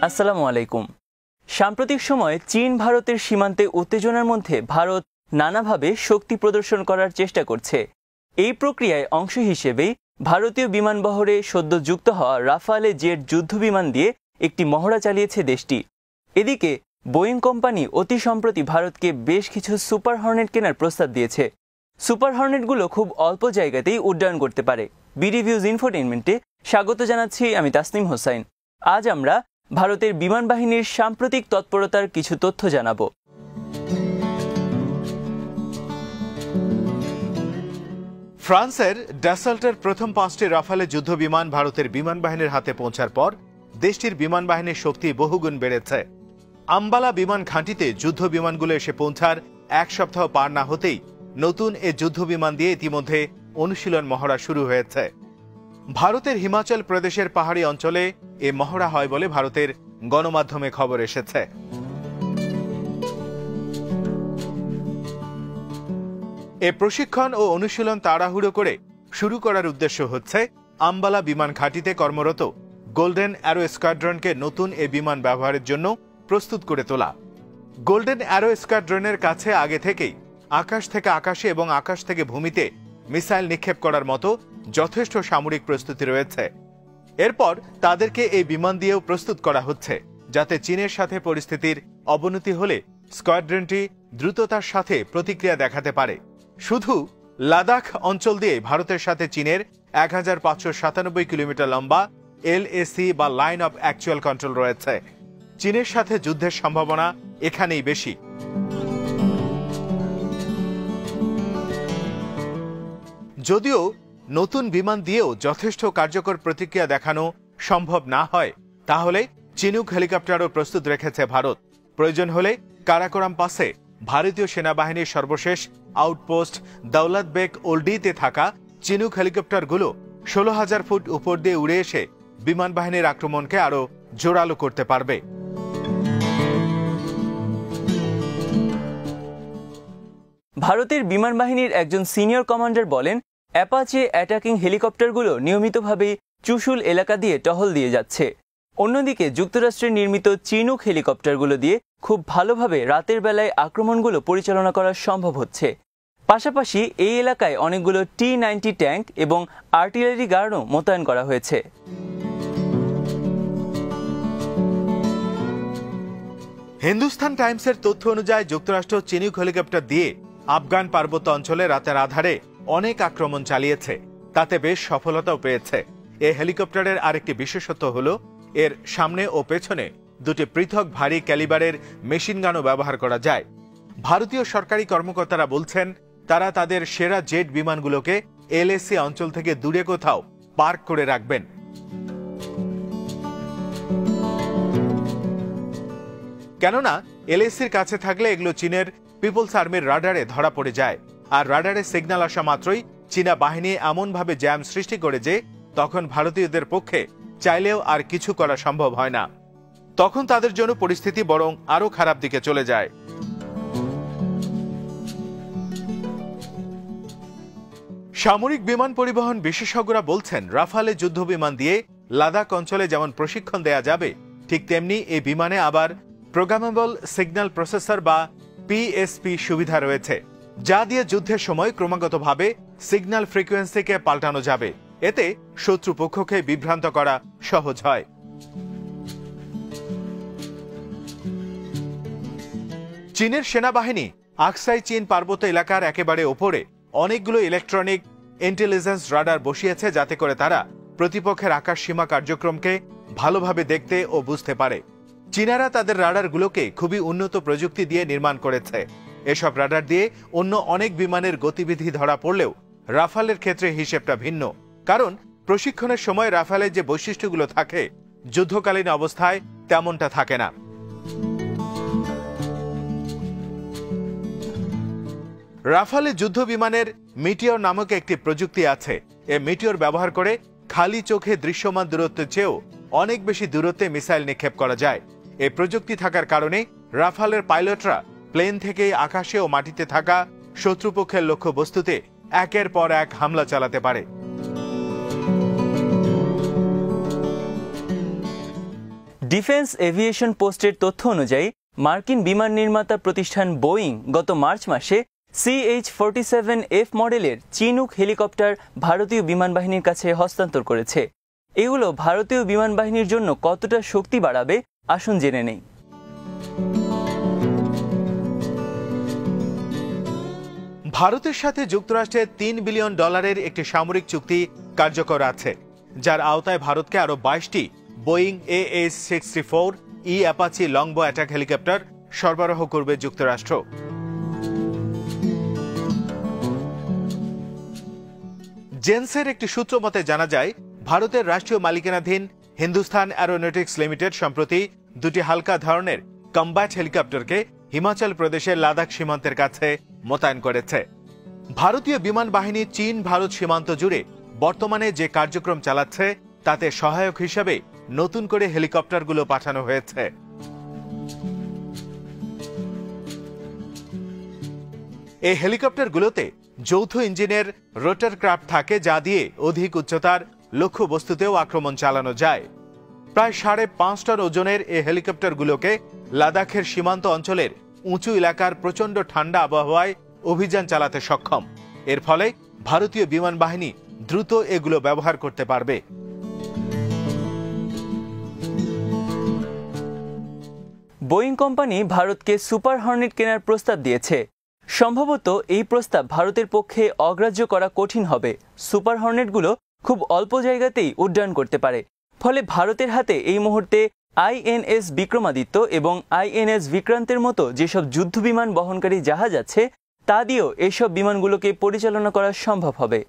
আসসালামু আলাইকুম। সাম্প্রতিক সময়ে চীন ভারতের সীমান্তে উত্তেজনার মধ্যে ভারত নানাভাবে শক্তি প্রদর্শন করার চেষ্টা করছে। এই প্রক্রিয়ায় অংশ হিসেবেই ভারতীয় বিমানবহরে সদ্য যুক্ত হওয়া রাফালে জেট যুদ্ধবিমান দিয়ে একটি মহড়া চালিয়েছে দেশটি। এদিকে বোয়িং কোম্পানি অতি সম্প্রতি ভারতকে বেশ কিছু সুপার হর্নেট কেনার প্রস্তাব দিয়েছে। সুপার হর্নেটগুলো খুব অল্প জায়গাতেই উড্ডয়ন করতে পারে। বিডি ভিউজ ইনফোটেইনমেন্টে স্বাগত জানাচ্ছি আমি তাসনিম হোসাইন। আজ আমরা ভারতের বিমান বাহিনীর সাম্প্রতিক তৎপরতার কিছু তথ্য জানাবো। ফ্রান্সের ডাসল্টের প্রথম 5টি রাফালে যুদ্ধবিমান ভারতের বিমান বাহিনীর হাতে পৌঁছার পর দেশটির বিমান বাহিনীর শক্তি বহুগুণ বেড়েছে। আম্বালা বিমান ঘাঁটিতে যুদ্ধ বিমানগুলো এসে পৌঁছার এক সপ্তাহ পার না হতেই নতুন এ যুদ্ধবিমান দিয়ে ইতিমধ্যে অনুশীলন মহড়া শুরু হয়েছে। ভারতের হিমাচল প্রদেশের পাহাড়ি অঞ্চলে এ মহড়া হয় বলে ভারতের গণমাধ্যমে খবর এসেছে। এ প্রশিক্ষণ ও অনুশীলন তাড়াহুড়ো করে শুরু করার উদ্দেশ্য হচ্ছে আম্বালা বিমান ঘাঁটিতে কর্মরত গোল্ডেন অ্যারো স্কোয়াড্রনকে নতুন এ বিমান ব্যবহারের জন্য প্রস্তুত করে তোলা। গোল্ডেন অ্যারো স্কোয়াড্রনের কাছে আগে থেকেই আকাশ থেকে আকাশে এবং আকাশ থেকে ভূমিতে মিসাইল নিক্ষেপ করার মতো যথেষ্ট সামরিক প্রস্তুতি রয়েছে। এরপর তাদেরকে এই বিমান দিয়েও প্রস্তুত করা হচ্ছে, যাতে চীনের সাথে পরিস্থিতির অবনতি হলে স্কোয়াড্রনটি দ্রুততার সাথে প্রতিক্রিয়া দেখাতে পারে। শুধু লাদাখ অঞ্চল দিয়ে ভারতের সাথে চীনের 1597 কিলোমিটার লম্বা এলএসি বা লাইন অব অ্যাকচুয়াল কন্ট্রোল রয়েছে। চীনের সাথে যুদ্ধের সম্ভাবনা এখানেই বেশি। যদিও নতুন বিমান দিয়েও যথেষ্ট কার্যকর প্রতিক্রিয়া দেখানো সম্ভব না হয়, তাহলে চিনুক হেলিকপ্টারও প্রস্তুত রেখেছে ভারত। প্রয়োজন হলে কারাকোরাম পাসে ভারতীয় সেনাবাহিনীর সর্বশেষ আউটপোস্ট দৌলত বেগ ওল্ডিতে থাকা চিনুক হেলিকপ্টারগুলো 16,000 ফুট উপর দিয়ে উড়ে এসে বিমান বাহিনীর আক্রমণকে আরো জোরালো করতে পারবে। ভারতের বিমান বাহিনীর একজন সিনিয়র কমান্ডার বলেন, অ্যাপাচে অ্যাটাকিং হেলিকপ্টারগুলো নিয়মিতভাবে চুশুল এলাকা দিয়ে টহল দিয়ে যাচ্ছে। অন্যদিকে যুক্তরাষ্ট্রের নির্মিত চিনুক হেলিকপ্টারগুলো দিয়ে খুব ভালোভাবে রাতের বেলায় আক্রমণগুলো পরিচালনা করা সম্ভব হচ্ছে। পাশাপাশি এই এলাকায় অনেকগুলো T-90 ট্যাঙ্ক এবং আর্টিলারি গার্ডও মোতায়েন করা হয়েছে। হিন্দুস্তান টাইমসের তথ্য অনুযায়ী যুক্তরাষ্ট্র চিনুক হেলিকপ্টার দিয়ে আফগান পার্বত্য অঞ্চলে রাতের আধারে অনেক আক্রমণ চালিয়েছে, তাতে বেশ সফলতাও পেয়েছে। এই হেলিকপ্টারের আরেকটি বিশেষত্ব হলো এর সামনে ও পেছনে দুটি পৃথক ভারী ক্যালিবারের মেশিন গানও ব্যবহার করা যায়। ভারতীয় সরকারি কর্মকর্তারা বলছেন, তারা তাদের সেরা জেট বিমানগুলোকে এলএসি অঞ্চল থেকে দূরে কোথাও পার্ক করে রাখবেন। কেননা এলএসির কাছে থাকলে এগুলো চীনের পিপলস আর্মির রাডারে ধরা পড়ে যায়, আর রাডারে সিগন্যাল আসা মাত্রই চীনা বাহিনী এমনভাবে জ্যাম সৃষ্টি করে যে তখন ভারতীয়দের পক্ষে চাইলেও আর কিছু করা সম্ভব হয় না। তখন তাদের জন্য পরিস্থিতি বরং আরো খারাপ দিকে চলে যায়। সামরিক বিমান পরিবহন বিশেষজ্ঞরা বলছেন, রাফালে যুদ্ধবিমান দিয়ে লাদাখ অঞ্চলে যেমন প্রশিক্ষণ দেয়া যাবে, ঠিক তেমনি এই বিমানে আবার প্রোগ্রামেবল সিগন্যাল প্রসেসর বা পিএসপি সুবিধা রয়েছে, যা দিয়ে যুদ্ধের সময় ক্রমাগতভাবে সিগন্যাল ফ্রিকোয়েন্সিকে পাল্টানো যাবে। এতে শত্রুপক্ষকে বিভ্রান্ত করা সহজ হয়। চীনের সেনাবাহিনী আকসাই চীন পার্বত্য এলাকার একেবারে ওপরে অনেকগুলো ইলেকট্রনিক ইন্টেলিজেন্স রাডার বসিয়েছে, যাতে করে তারা প্রতিপক্ষের আকাশ সীমা কার্যক্রমকে ভালোভাবে দেখতে ও বুঝতে পারে। চীনারা তাদের রাডারগুলোকে খুবই উন্নত প্রযুক্তি দিয়ে নির্মাণ করেছে। এসব রাডার দিয়ে অন্য অনেক বিমানের গতিবিধি ধরা পড়লেও রাফালের ক্ষেত্রে হিসেবটা ভিন্ন, কারণ প্রশিক্ষণের সময় রাফালের যে বৈশিষ্ট্যগুলো থাকে যুদ্ধকালীন অবস্থায় তেমনটা থাকে না। রাফালে যুদ্ধ বিমানের মিটিওর নামক একটি প্রযুক্তি আছে। এই মিটিওর ব্যবহার করে খালি চোখে দৃশ্যমান দূরত্বের চেয়েও অনেক বেশি দূরত্বে মিসাইল নিক্ষেপ করা যায়। এই প্রযুক্তি থাকার কারণে রাফালের পাইলটরা প্লেন থেকে আকাশে ও মাটিতে থাকা শত্রুপক্ষের লক্ষ্যবস্তুতে একের পর এক হামলা চালাতে পারে। ডিফেন্স এভিয়েশন পোস্টের তথ্য অনুযায়ী মার্কিন বিমান নির্মাতা প্রতিষ্ঠান বোয়িং গত মার্চ মাসে CH-47F মডেলের চিনুক হেলিকপ্টার ভারতীয় বিমান বাহিনীর কাছে হস্তান্তর করেছে। এগুলো ভারতীয় বিমান বাহিনীর জন্য কতটা শক্তি বাড়াবে আসুন জেনে নেই। ভারতের সাথে যুক্তরাষ্ট্রের $3 বিলিয়ন একটি সামরিক চুক্তি কার্যকর আছে, যার আওতায় ভারতকে আরো 22টি Boeing AH-64E Apache Longbow attack helicopter সরবরাহ করবে যুক্তরাষ্ট্র। জেন্সের একটি সূত্র মতে জানা যায়, ভারতের রাষ্ট্রীয় মালিকানাধীন হিন্দুস্তান অ্যারোনটিক্স লিমিটেড সম্প্রতি দুটি হালকা ধরনের কম্ব্যাট হেলিকপ্টারকে হিমাচল প্রদেশের লাদাখ সীমান্তের কাছে মোতায়েন করেছে। ভারতীয় বিমান বাহিনী চীন ভারত সীমান্ত জুড়ে বর্তমানে যে কার্যক্রম চালাচ্ছে তাতে সহায়ক হিসেবে নতুন করে হেলিকপ্টারগুলো পাঠানো হয়েছে। এই হেলিকপ্টারগুলোতে যৌথ ইঞ্জিনের রোটার ক্রাফট থাকে, যা দিয়ে অধিক উচ্চতার লক্ষ্য বস্তুতেও আক্রমণ চালানো যায়। প্রায় 5.5 টন ওজনের এই হেলিকপ্টারগুলোকে লাদাখের সীমান্ত অঞ্চলের উঁচু এলাকার প্রচণ্ড ঠান্ডা আবহাওয়ায় অভিযান চালাতে সক্ষম। এর ফলে ভারতীয় বিমান বাহিনী দ্রুত এগুলো ব্যবহার করতে পারবে। বোয়িং কোম্পানি ভারতকে সুপার হর্নেট কেনার প্রস্তাব দিয়েছে। সম্ভবত এই প্রস্তাব ভারতের পক্ষে অগ্রাহ্য করা কঠিন হবে। সুপার হর্নেটগুলো খুব অল্প জায়গাতেই উড্ডয়ন করতে পারে, ফলে ভারতের হাতে এই মুহূর্তে INS বিক্রমাদিত্য এবং INS বিক্রান্তের মতো যেসব যুদ্ধবিমান বহনকারী জাহাজ আছে তা দিয়েও এসব বিমানগুলোকে পরিচালনা করা সম্ভব হবে।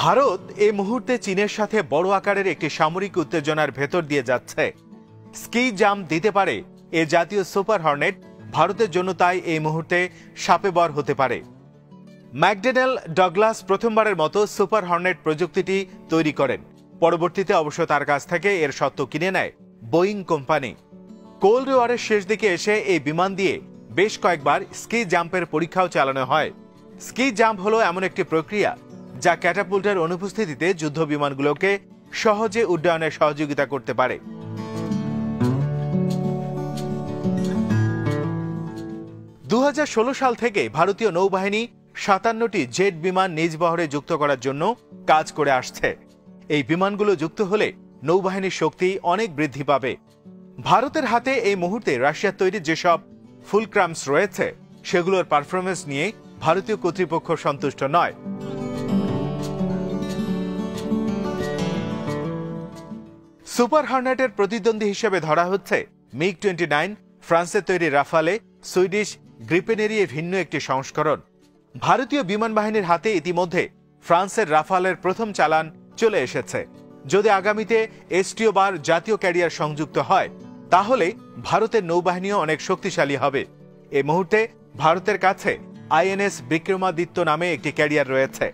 ভারত এই মুহূর্তে চীনের সাথে বড় আকারের একটি সামরিক উত্তেজনার ভেতর দিয়ে যাচ্ছে। স্কি জাম্প দিতে পারে এ জাতীয় সুপার হর্নেট ভারতের জন্য, তাই এই মুহূর্তে শাপে বর হতে পারে। ম্যাকডেনেল ডগলাস প্রথমবারের মতো সুপার হর্নেট প্রযুক্তিটি তৈরি করেন। পরবর্তীতে অবশ্য তার কাছ থেকে এর স্বত্ব কিনে নেয় বোয়িং কোম্পানি। কোল্ড ওয়ারের শেষ দিকে এসে এই বিমান দিয়ে বেশ কয়েকবার স্কি জাম্পের পরীক্ষাও চালানো হয়। স্কি জাম্প হলো এমন একটি প্রক্রিয়া যা ক্যাটাপুল্টের অনুপস্থিতিতে যুদ্ধ বিমানগুলোকে সহজে উড্ডয়নে সহযোগিতা করতে পারে। সাল থেকে ভারতীয় নৌবাহিনী 57টি জেট বিমান নিজ বহরে যুক্ত করার জন্য কাজ করে আসছে। এই বিমানগুলো যুক্ত হলে নৌবাহিনীর শক্তি অনেক বৃদ্ধি পাবে। ভারতের হাতে এই মুহূর্তে রাশিয়ার তৈরি যেসব ফুলক্রামস রয়েছে সেগুলোর পারফরমেন্স নিয়ে ভারতীয় কর্তৃপক্ষ সন্তুষ্ট নয়। সুপার হর্নেটের প্রতিদ্বন্দ্বী হিসেবে ধরা হচ্ছে MiG-29, ফ্রান্সের তৈরি রাফালে, সুইডিশ গ্রিপেনেরই ভিন্ন একটি সংস্করণ। ভারতীয় বিমান বাহিনীর হাতে ইতিমধ্যে ফ্রান্সের রাফালের প্রথম চালান চলে এসেছে। যদি আগামীতে S-2 জাতীয় ক্যারিয়ার সংযুক্ত হয় তাহলে ভারতের নৌবাহিনীও অনেক শক্তিশালী হবে। এই মুহূর্তে ভারতের কাছে INS বিক্রমাদিত্য নামে একটি ক্যারিয়ার রয়েছে।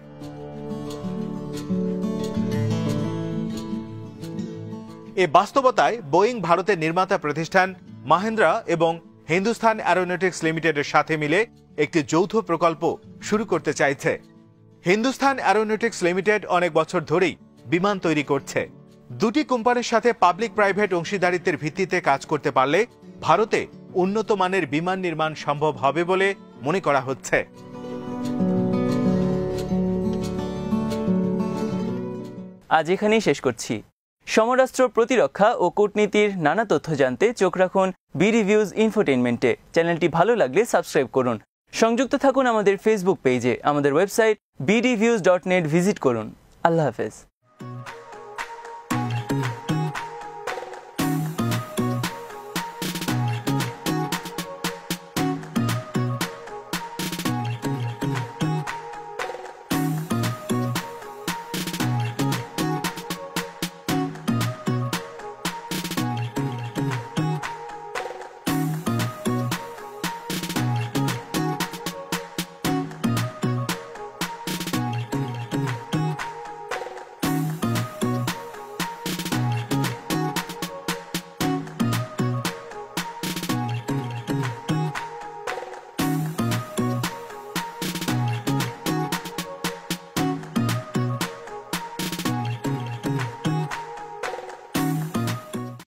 এ বাস্তবতায় বোয়িং ভারতের নির্মাতা প্রতিষ্ঠান মাহেন্দ্রা এবং হিন্দুস্তান অ্যারোনটিক্স লিমিটেডের সাথে মিলে একটি যৌথ প্রকল্প শুরু করতে চাইছে। হিন্দুস্তান অ্যারোনটিক্স লিমিটেড অনেক বছর ধরেই বিমান তৈরি করছে। দুটি কোম্পানির সাথে পাবলিক প্রাইভেট অংশীদারিত্বের ভিত্তিতে কাজ করতে পারলে ভারতে উন্নত মানের বিমান নির্মাণ সম্ভব হবে বলে মনে করা হচ্ছে। আজ এখানেই শেষ করছি। সমরাস্ত্র, প্রতিরক্ষা ও কূটনীতির নানা তথ্য জানতে চোখ রাখুন BDViews ইনফোটেইনমেন্টে। চ্যানেলটি ভালো লাগলে সাবস্ক্রাইব করুন। সংযুক্ত থাকুন আমাদের ফেসবুক পেজে। আমাদের ওয়েবসাইট bdviews.net ভিজিট করুন। আল্লাহ হাফেজ।